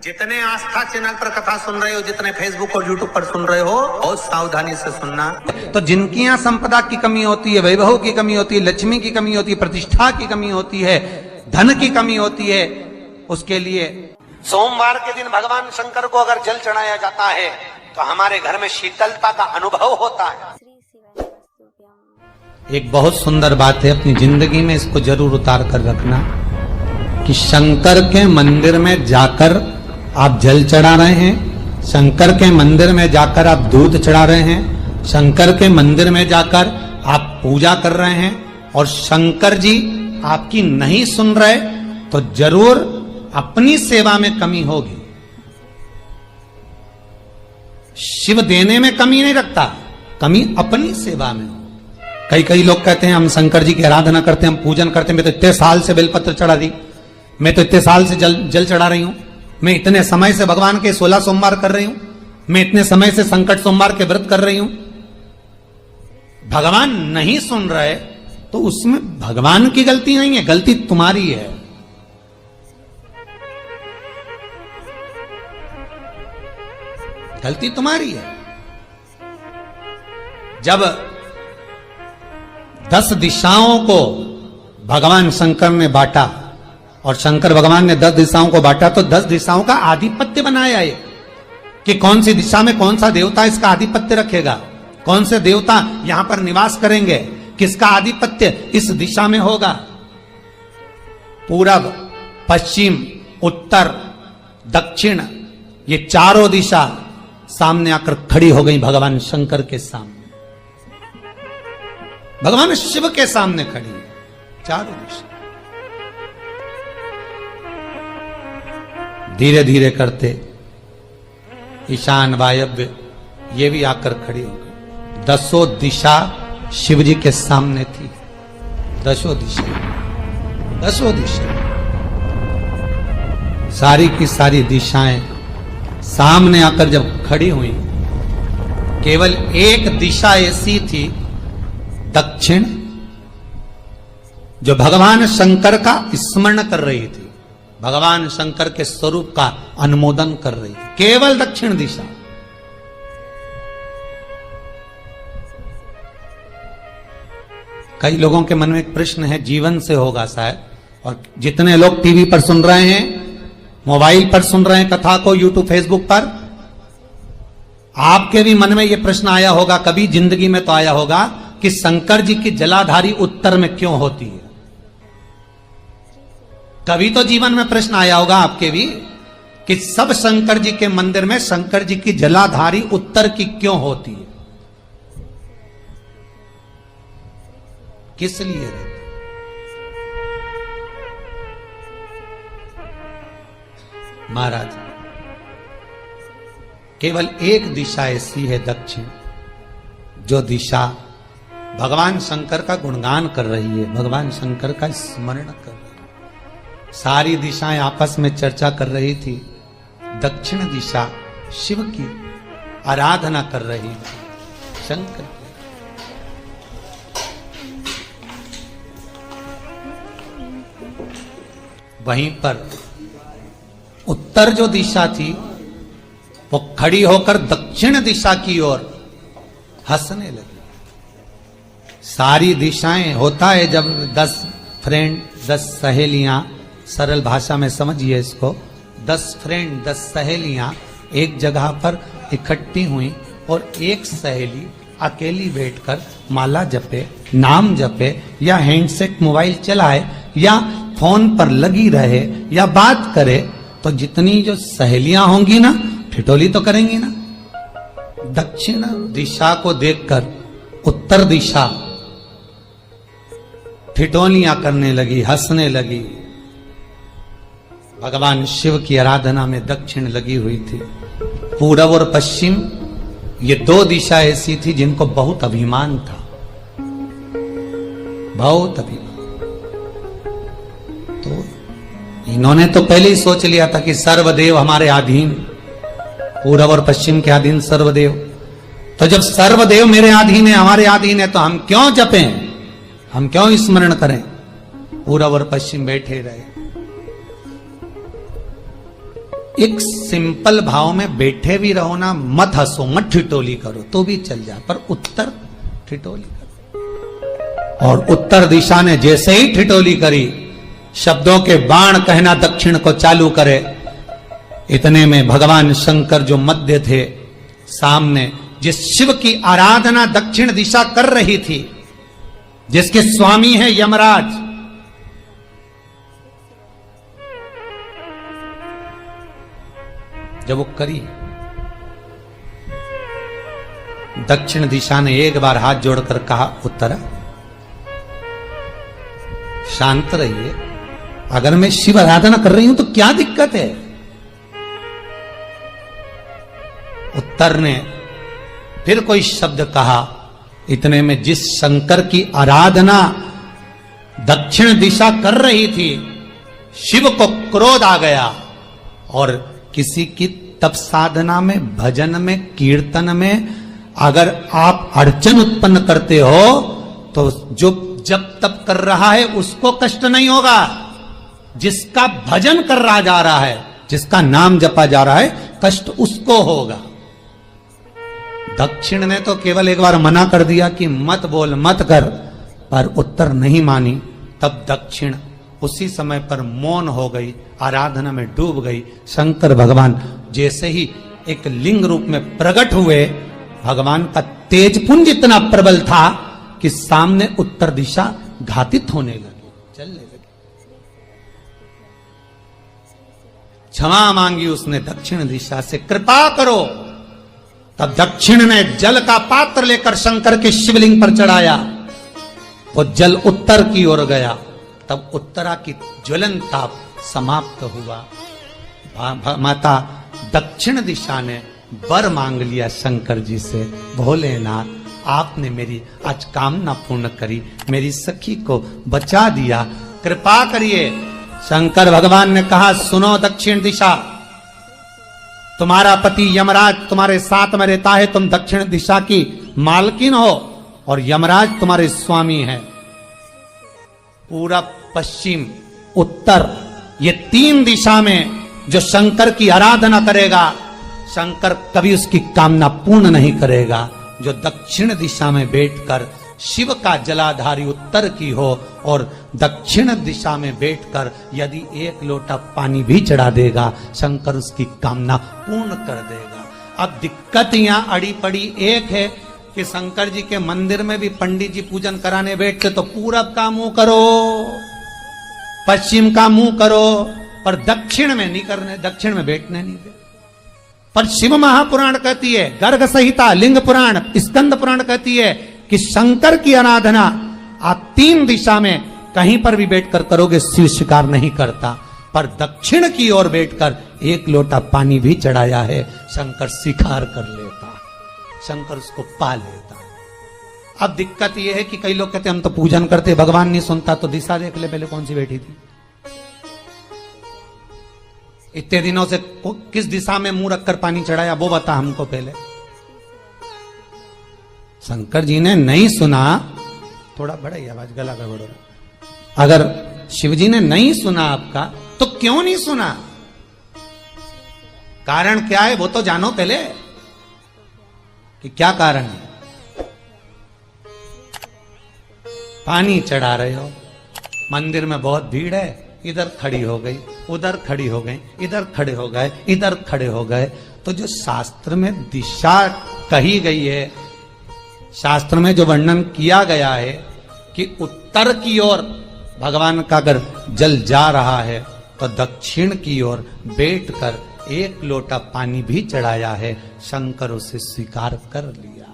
जितने आस्था चैनल पर कथा सुन रहे हो, जितने फेसबुक और यूट्यूब पर सुन रहे हो, बहुत सावधानी से सुनना। तो जिनकी यहाँ संपदा की कमी होती है, वैभव की कमी होती है, लक्ष्मी की कमी होती है, प्रतिष्ठा की कमी होती है, धन की कमी होती है, उसके लिए सोमवार के दिन भगवान शंकर को अगर जल चढ़ाया जाता है तो हमारे घर में शीतलता का अनुभव होता है। एक बहुत सुंदर बात है, अपनी जिंदगी में इसको जरूर उतार कर रखना कि शंकर के मंदिर में जाकर आप जल चढ़ा रहे हैं, शंकर के मंदिर में जाकर आप दूध चढ़ा रहे हैं, शंकर के मंदिर में जाकर आप पूजा कर रहे हैं और शंकर जी आपकी नहीं सुन रहे तो जरूर अपनी सेवा में कमी होगी। शिव देने में कमी नहीं रखता, कमी अपनी सेवा में। कई लोग कहते हैं हम शंकर जी की आराधना करते हैं, हम पूजन करते हैं, मैं तो इतने साल से बेलपत्र चढ़ा दी, मैं तो इतने साल से जल चढ़ा रही हूं, मैं इतने समय से भगवान के 16 सोमवार कर रही हूं, मैं इतने समय से संकट सोमवार के व्रत कर रही हूं। भगवान नहीं सुन रहे तो उसमें भगवान की गलती नहीं है, गलती तुम्हारी है। गलती तुम्हारी है। जब 10 दिशाओं को भगवान शंकर ने बांटा और शंकर भगवान ने 10 दिशाओं को बांटा तो 10 दिशाओं का आधिपत्य बनाया है कि कौन सी दिशा में कौन सा देवता इसका आधिपत्य रखेगा, कौन से देवता यहां पर निवास करेंगे, किसका आधिपत्य इस दिशा में होगा। पूरब, पश्चिम, उत्तर, दक्षिण, ये चारों दिशा सामने आकर खड़ी हो गई भगवान शंकर के सामने, भगवान शिव के सामने खड़ी चारों दिशा। धीरे धीरे करते ईशान, वायव्य ये भी आकर खड़ी हो गई। 10 दिशा शिव जी के सामने थी, 10 दिशा, 10 दिशा, सारी की सारी दिशाएं सामने आकर जब खड़ी हुई, केवल एक दिशा ऐसी थी दक्षिण, जो भगवान शंकर का स्मरण कर रही थी, भगवान शंकर के स्वरूप का अनुमोदन कर रही थी, केवल दक्षिण दिशा। कई लोगों के मन में एक प्रश्न है, जीवन से होगा शायद, और जितने लोग टीवी पर सुन रहे हैं, मोबाइल पर सुन रहे हैं कथा को, यूट्यूब, फेसबुक पर, आपके भी मन में यह प्रश्न आया होगा, कभी जिंदगी में तो आया होगा कि शंकर जी की जलाधारी उत्तर में क्यों होती है। कभी तो जीवन में प्रश्न आया होगा आपके भी कि सब शंकर जी के मंदिर में शंकर जी की जलाधारी उत्तर की क्यों होती है, किस लिए रहती? महाराज, केवल एक दिशा ऐसी है दक्षिण, जो दिशा भगवान शंकर का गुणगान कर रही है, भगवान शंकर का स्मरण कर रही है। सारी दिशाएं आपस में चर्चा कर रही थी, दक्षिण दिशा शिव की आराधना कर रही थी, शंकर की। वहीं पर उत्तर जो दिशा थी वो खड़ी होकर दक्षिण दिशा की ओर हंसने लगी। सारी दिशाएं, होता है जब 10 फ्रेंड, 10 सहेलियां, सरल भाषा में समझिए इसको, 10 फ्रेंड, 10 सहेलियां एक जगह पर इकट्ठी हुई और एक सहेली अकेली बैठकर माला जपे, नाम जपे, या हैंडसेट मोबाइल चलाए, या फोन पर लगी रहे, या बात करे, तो जितनी जो सहेलियां होंगी ना, ठिठोली तो करेंगी ना। दक्षिण दिशा को देखकर उत्तर दिशा ठिठोलियां करने लगी, हंसने लगी। भगवान शिव की आराधना में दक्षिण लगी हुई थी। पूरब और पश्चिम, ये 2 दिशा ऐसी थी जिनको बहुत अभिमान था, बहुत अभिमान। तो इन्होंने तो पहले ही सोच लिया था कि सर्वदेव हमारे अधीन, पूरब और पश्चिम के अधीन सर्वदेव। तो जब सर्वदेव मेरे अधीन है, हमारे अधीन है, तो हम क्यों जपें, हम क्यों स्मरण करें। पूरब और पश्चिम बैठे रहे। एक सिंपल भाव में बैठे भी रहो ना, मत हंसो, मत ठिठोली करो तो भी चल जाए, पर उत्तर ठिठोली करो। और उत्तर दिशा ने जैसे ही ठिठोली करी, शब्दों के बाण कहना दक्षिण को चालू करे, इतने में भगवान शंकर जो मध्य थे सामने, जिस शिव की आराधना दक्षिण दिशा कर रही थी, जिसके स्वामी है यमराज, जब वो करी, दक्षिण दिशा ने एक बार हाथ जोड़कर कहा, उत्तरा शांत रहिए, अगर मैं शिव आराधना कर रही हूं तो क्या दिक्कत है। उत्तर ने फिर कोई शब्द कहा, इतने में जिस शंकर की आराधना दक्षिण दिशा कर रही थी, शिव को क्रोध आ गया और किसी की तप साधना में, भजन में, कीर्तन में अगर आप अड़चन उत्पन्न करते हो तो जो जब तप कर रहा है उसको कष्ट नहीं होगा, जिसका भजन कर रहा जा रहा है, जिसका नाम जपा जा रहा है, कष्ट उसको होगा। दक्षिण ने तो केवल एक बार मना कर दिया कि मत बोल, मत कर, पर उत्तर नहीं मानी। तब दक्षिण उसी समय पर मौन हो गई, आराधना में डूब गई। शंकर भगवान जैसे ही एक लिंग रूप में प्रकट हुए, भगवान का तेजपुंज इतना प्रबल था कि सामने उत्तर दिशा घातित होने लगी, चलने लगी। क्षमा मांगी उसने दक्षिण दिशा से, कृपा करो। तब दक्षिण ने जल का पात्र लेकर शंकर के शिवलिंग पर चढ़ाया, वो जल उत्तर की ओर गया। तब उत्तरा की ज्वलन ताप समाप्त हुआ। माता दक्षिण दिशा ने वर मांग लिया शंकर जी से, भोलेनाथ आपने मेरी आज कामना पूर्ण करी, मेरी सखी को बचा दिया, कृपा करिए। शंकर भगवान ने कहा, सुनो दक्षिण दिशा, तुम्हारा पति यमराज तुम्हारे साथ में रहता है, तुम दक्षिण दिशा की मालकिन हो और यमराज तुम्हारे स्वामी है। पूरब, पश्चिम, उत्तर, ये तीन दिशा में जो शंकर की आराधना करेगा, शंकर कभी उसकी कामना पूर्ण नहीं करेगा। जो दक्षिण दिशा में बैठकर शिव का जलाधारी उत्तर की हो और दक्षिण दिशा में बैठकर यदि एक लोटा पानी भी चढ़ा देगा, शंकर उसकी कामना पूर्ण कर देगा। अब दिक्कत यहां अड़ी पड़ी एक है कि शंकर जी के मंदिर में भी पंडित जी पूजन कराने बैठते तो पूरब का मुंह करो, पश्चिम का मुंह करो, पर दक्षिण में नहीं करने, दक्षिण में बैठने नहीं दे। पर शिव महापुराण कहती है, गर्ग संहिता, लिंग पुराण, स्कंद पुराण कहती है कि शंकर की आराधना आप तीन दिशा में कहीं पर भी बैठकर करोगे, शिव स्वीकार नहीं करता। पर दक्षिण की ओर बैठकर एक लोटा पानी भी चढ़ाया है, शंकर स्वीकार कर लेता, शंकर उसको पा लेता। अब दिक्कत यह है कि कई लोग कहते हम तो पूजन करते, भगवान नहीं सुनता, तो दिशा देख ले पहले कौन सी बैठी थी। इतने दिनों से किस दिशा में मुंह रखकर पानी चढ़ाया, वो बता हमको पहले। शंकर जी ने नहीं सुना, थोड़ा बड़ा ही आवाज, गला गड़बड़। अगर शिव जी ने नहीं सुना आपका, तो क्यों नहीं सुना, कारण क्या है वो तो जानो पहले कि क्या कारण है। पानी चढ़ा रहे हो, मंदिर में बहुत भीड़ है, इधर खड़ी हो गई, उधर खड़ी हो गई, इधर खड़े हो गए, इधर खड़े हो गए। तो जो शास्त्र में दिशा कही गई है, शास्त्र में जो वर्णन किया गया है कि उत्तर की ओर भगवान का अगर जल जा रहा है तो दक्षिण की ओर बैठकर एक लोटा पानी भी चढ़ाया है, शंकर उसे स्वीकार कर लिया,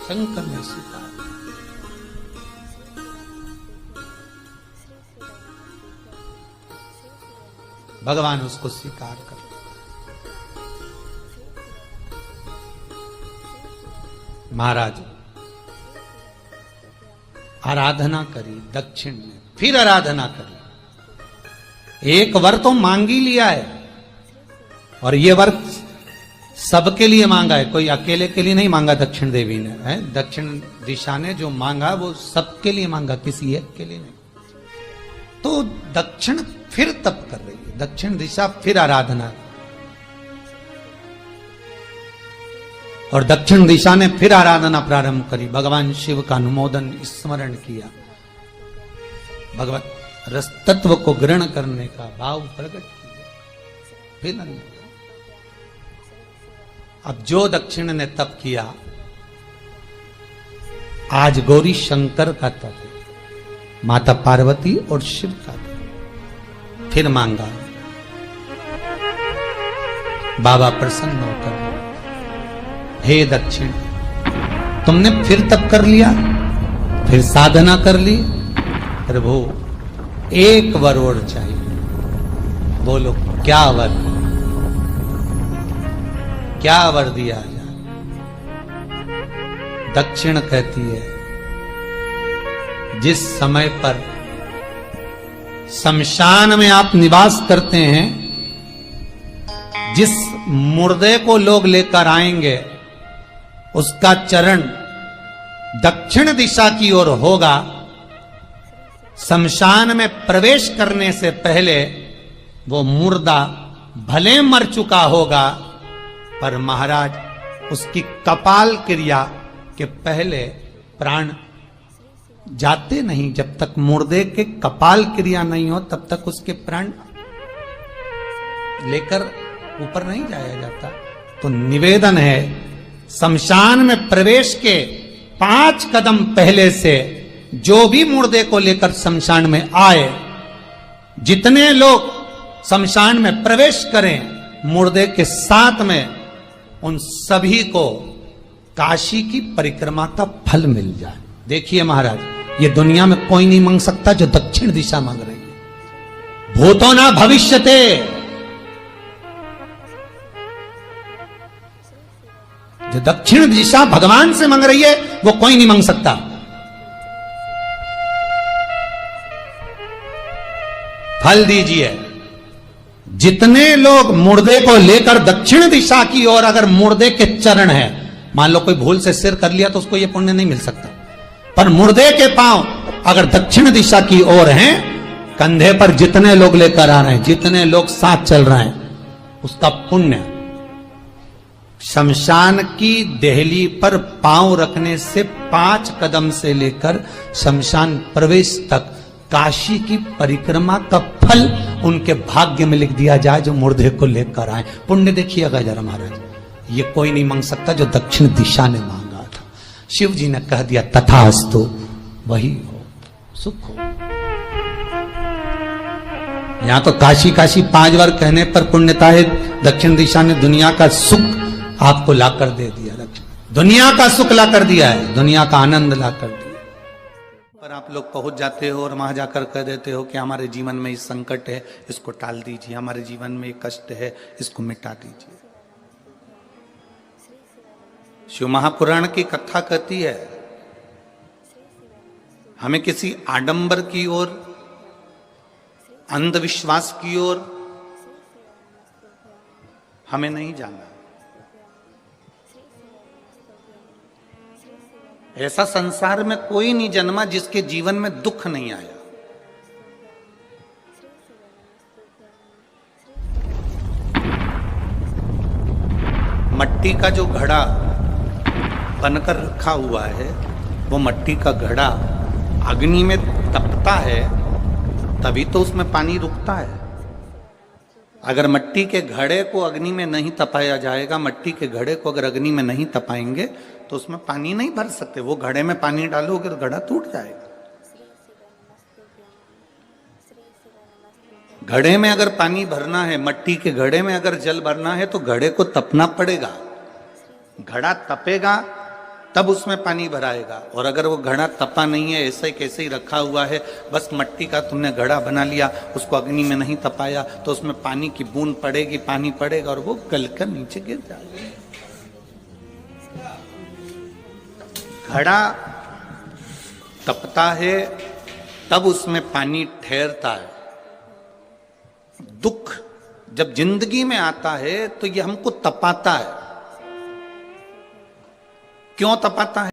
शंकर ने स्वीकार। भगवान उसको स्वीकार कर। महाराज आराधना करी दक्षिण में, फिर आराधना करी। एक वर तो मांग ही लिया है, और ये वर सबके लिए मांगा है, कोई अकेले के लिए नहीं मांगा दक्षिण देवी ने, है दक्षिण दिशा ने जो मांगा वो सबके लिए मांगा, किसी एक के लिए नहीं। तो दक्षिण फिर तप कर रही है, दक्षिण दिशा फिर आराधना और दक्षिण दिशा ने फिर आराधना प्रारंभ करी, भगवान शिव का अनुमोदन स्मरण किया, भगवत रस तत्व को ग्रहण करने का भाव प्रकट किया। फिर अब जो दक्षिण ने तप किया, आज गौरी शंकर का तप है, माता पार्वती और शिव का तप। फिर मांगा, बाबा प्रसन्न होकर, हे दक्षिण, तुमने फिर तप कर लिया, फिर साधना कर ली, प्रभु एक वर और चाहिए। बोलो क्या वर, क्या वर दिया जाए? दक्षिण कहती है, जिस समय पर शमशान में आप निवास करते हैं, जिस मुर्दे को लोग लेकर आएंगे, उसका चरण दक्षिण दिशा की ओर होगा। शमशान में प्रवेश करने से पहले वो मुर्दा भले मर चुका होगा, पर महाराज उसकी कपाल क्रिया के पहले प्राण जाते नहीं। जब तक मुर्दे के कपाल क्रिया नहीं हो, तब तक उसके प्राण लेकर ऊपर नहीं जाया जाता। तो निवेदन है, शमशान में प्रवेश के 5 कदम पहले से जो भी मुर्दे को लेकर शमशान में आए, जितने लोग शमशान में प्रवेश करें मुर्दे के साथ में, उन सभी को काशी की परिक्रमा का फल मिल जाए। देखिए महाराज, ये दुनिया में कोई नहीं मांग सकता जो दक्षिण दिशा मांग रही है। भूतो ना भविष्यते, जो दक्षिण दिशा भगवान से मांग रही है, वो कोई नहीं मांग सकता। फल दीजिए। जितने लोग मुर्दे को लेकर दक्षिण दिशा की ओर, अगर मुर्दे के चरण है, मान लो कोई भूल से सिर कर लिया तो उसको यह पुण्य नहीं मिल सकता, पर मुर्दे के पांव अगर दक्षिण दिशा की ओर हैं, कंधे पर जितने लोग लेकर आ रहे हैं, जितने लोग साथ चल रहे हैं, उसका पुण्य शमशान की देहली पर पांव रखने से 5 कदम से लेकर शमशान प्रवेश तक काशी की परिक्रमा का फल उनके भाग्य में लिख दिया जाए, जो मुर्दे को लेकर आए। पुण्य देखिएगा जरा महाराज, ये कोई नहीं मांग सकता जो दक्षिण दिशा ने मांगा था। शिव जी ने कह दिया तथास्तु, वही हो, सुख हो। यहां तो काशी काशी 5 बार कहने पर पुण्यता है। दक्षिण दिशा ने दुनिया का सुख आपको लाकर दे दिया, दुनिया का सुख लाकर दिया है, दुनिया का आनंद लाकर दिया। पर आप लोग पहुंच जाते हो और वहां जाकर कह देते हो कि हमारे जीवन में ये संकट है, इसको टाल दीजिए, हमारे जीवन में ये कष्ट है, इसको मिटा दीजिए। शिव महापुराण की कथा कहती है, हमें किसी आडंबर की ओर, अंधविश्वास की ओर हमें नहीं जाना। ऐसा संसार में कोई नहीं जन्मा जिसके जीवन में दुख नहीं आया। मट्टी का जो घड़ा बनकर रखा हुआ है, वो मट्टी का घड़ा अग्नि में तपता है, तभी तो उसमें पानी रुकता है। अगर मट्टी के घड़े को अग्नि में नहीं तपाया जाएगा, मट्टी के घड़े को अगर अग्नि में नहीं तपाएंगे तो उसमें पानी नहीं भर सकते। वो घड़े में पानी डालोगे तो घड़ा टूट जाएगा। घड़े में अगर पानी भरना है, मट्टी के घड़े में अगर जल भरना है, तो घड़े को तपना पड़ेगा। घड़ा तपेगा तब उसमें पानी भराएगा। और अगर वो घड़ा तपा नहीं है, ऐसे कैसे ही रखा हुआ है, बस मट्टी का तुमने घड़ा बना लिया, उसको अग्नि में नहीं तपाया, तो उसमें पानी की बूंद पड़ेगी, पानी पड़ेगा और वो गलकर नीचे गिर जाएगा। घड़ा तपता है तब उसमें पानी ठहरता है। दुख जब जिंदगी में आता है तो ये हमको तपाता है। क्यों तपाता है?